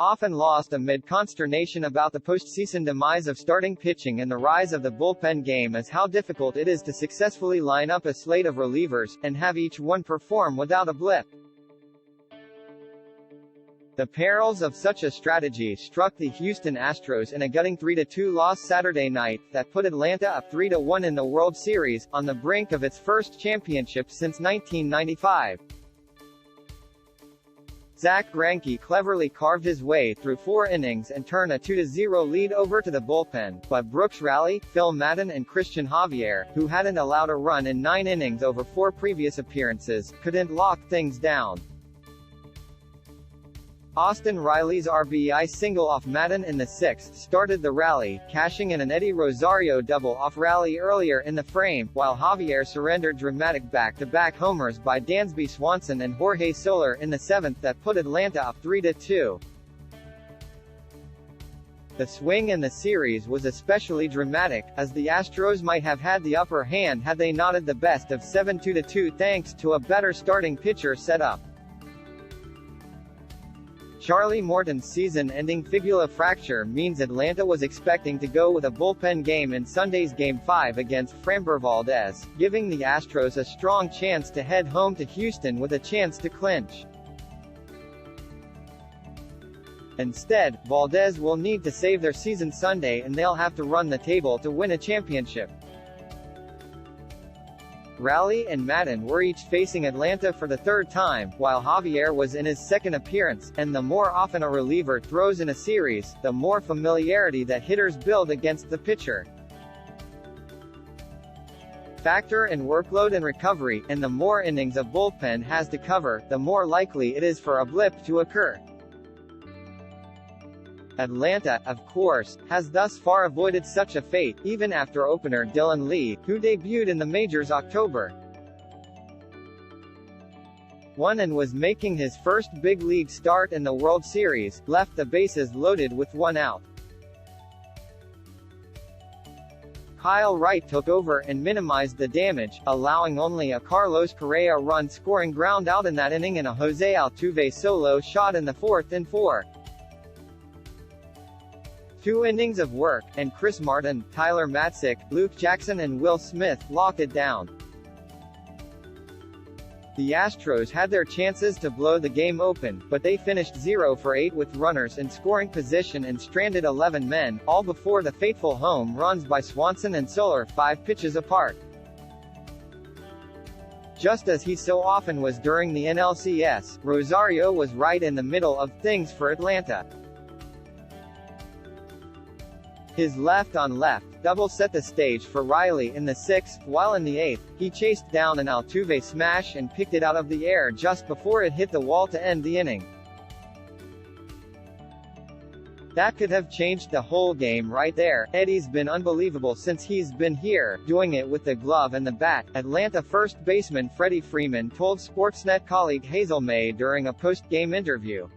often lost amid consternation about the postseason demise of starting pitching and the rise of the bullpen game, is how difficult it is to successfully line up a slate of relievers, and have each one perform without a blip. The perils of such a strategy struck the Houston Astros in a gutting 3-2 loss Saturday night, that put Atlanta up 3-1 in the World Series, on the brink of its first championship since 1995. Zack Greinke cleverly carved his way through 4 innings and turned a 2-0 lead over to the bullpen, but Brooks Raley, Phil Maton and Christian Javier, who hadn't allowed a run in 9 innings over 4 previous appearances, couldn't lock things down. Austin Riley's RBI single off Maton in the 6th started the rally, cashing in an Eddie Rosario double off Raley earlier in the frame, while Javier surrendered dramatic back-to-back homers by Dansby Swanson and Jorge Soler in the 7th that put Atlanta up 3-2. The swing in the series was especially dramatic, as the Astros might have had the upper hand had they knotted the best of 7 2-2 thanks to a better starting pitcher setup. Charlie Morton's season-ending fibula fracture means Atlanta was expecting to go with a bullpen game in Sunday's Game 5 against Framber Valdez, giving the Astros a strong chance to head home to Houston with a chance to clinch. Instead, Valdez will need to save their season Sunday, and they'll have to run the table to win a championship. Raley and Maton were each facing Atlanta for the 3rd time, while Javier was in his 2nd appearance, and the more often a reliever throws in a series, the more familiarity that hitters build against the pitcher. Factor in workload and recovery, and the more innings a bullpen has to cover, the more likely it is for a blip to occur. Atlanta, of course, has thus far avoided such a fate, even after opener Dylan Lee, who debuted in the majors October 1 and was making his first big league start in the World Series, left the bases loaded with 1 out. Kyle Wright took over and minimized the damage, allowing only a Carlos Correa run scoring ground out in that inning and a Jose Altuve solo shot in the 4th and 4. 2 innings of work, and Chris Martin, Tyler Matzek, Luke Jackson and Will Smith locked it down. The Astros had their chances to blow the game open, but they finished 0 for 8 with runners in scoring position and stranded 11 men, all before the fateful home runs by Swanson and Soler 5 pitches apart. Just as he so often was during the NLCS, Rosario was right in the middle of things for Atlanta. His left-on-left double set the stage for Riley in the 6th, while in the 8th, he chased down an Altuve smash and picked it out of the air just before it hit the wall to end the inning. That could have changed the whole game right there. Eddie's been unbelievable since he's been here, doing it with the glove and the bat, Atlanta first baseman Freddie Freeman told Sportsnet colleague Hazel May during a post-game interview.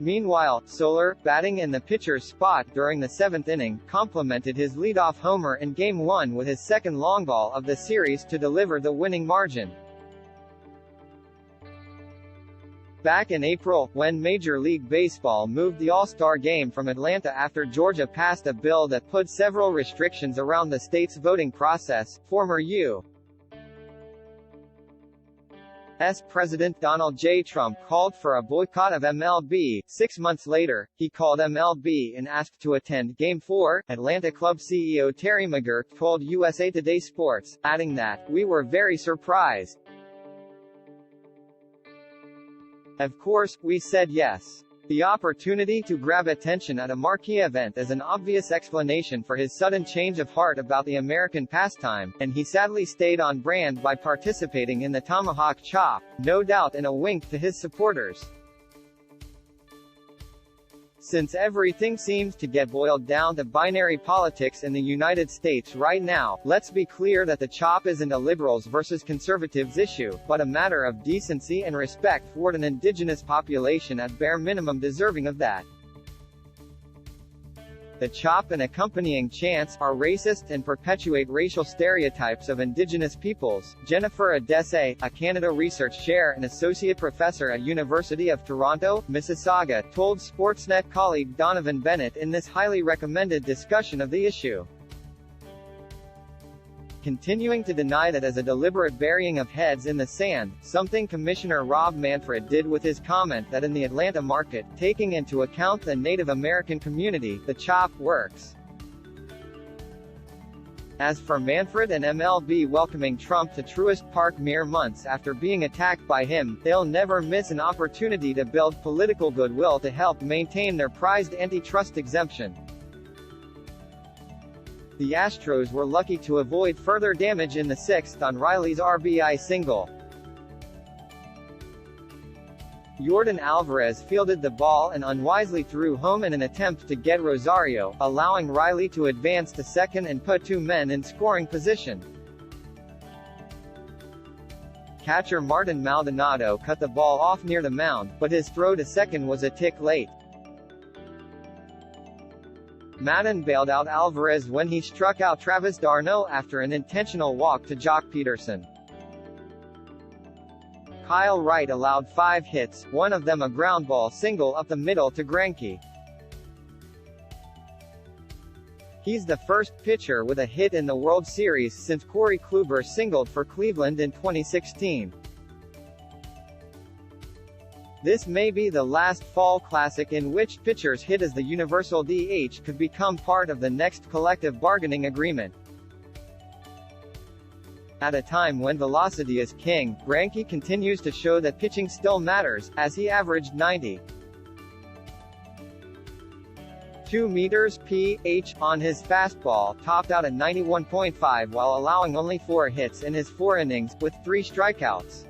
Meanwhile, Soler, batting in the pitcher's spot during the 7th inning, complimented his leadoff homer in Game 1 with his 2nd long ball of the series to deliver the winning margin. Back in April, when Major League Baseball moved the All-Star Game from Atlanta after Georgia passed a bill that put several restrictions around the state's voting process, former U.S. President Donald J. Trump called for a boycott of MLB. 6 months later, he called MLB and asked to attend Game 4. Atlanta club CEO Terry McGuirk told USA Today Sports, adding that, "We were very surprised. Of course, we said yes." The opportunity to grab attention at a marquee event is an obvious explanation for his sudden change of heart about the American pastime, and he sadly stayed on brand by participating in the tomahawk chop, no doubt in a wink to his supporters. Since everything seems to get boiled down to binary politics in the United States right now, let's be clear that the chop isn't a liberals versus conservatives issue, but a matter of decency and respect toward an indigenous population at bare minimum deserving of that. The chop and accompanying chants are racist and perpetuate racial stereotypes of indigenous peoples. Jennifer Adese, a Canada Research Chair and Associate Professor at University of Toronto, Mississauga, told Sportsnet colleague Donovan Bennett in this highly recommended discussion of the issue. Continuing to deny that as a deliberate burying of heads in the sand, something Commissioner Rob Manfred did with his comment that in the Atlanta market, taking into account the Native American community, the chop works. As for Manfred and MLB welcoming Trump to Truist Park mere months after being attacked by him, they'll never miss an opportunity to build political goodwill to help maintain their prized antitrust exemption. The Astros were lucky to avoid further damage in the sixth on Riley's RBI single. Yordan Alvarez fielded the ball and unwisely threw home in an attempt to get Rosario, allowing Riley to advance to second and put two men in scoring position. Catcher Martin Maldonado cut the ball off near the mound, but his throw to second was a tick late. Madden bailed out Alvarez when he struck out Travis d'Arnaud after an intentional walk to Jock Peterson. Kyle Wright allowed 5 hits, one of them a ground ball single up the middle to Greinke. He's the first pitcher with a hit in the World Series since Corey Kluber singled for Cleveland in 2016. This may be the last fall classic in which pitchers hit as the universal DH could become part of the next collective bargaining agreement. At a time when velocity is king, Greinke continues to show that pitching still matters, as he averaged 90.2 mph on his fastball, topped out at 91.5 while allowing only 4 hits in his 4 innings, with 3 strikeouts.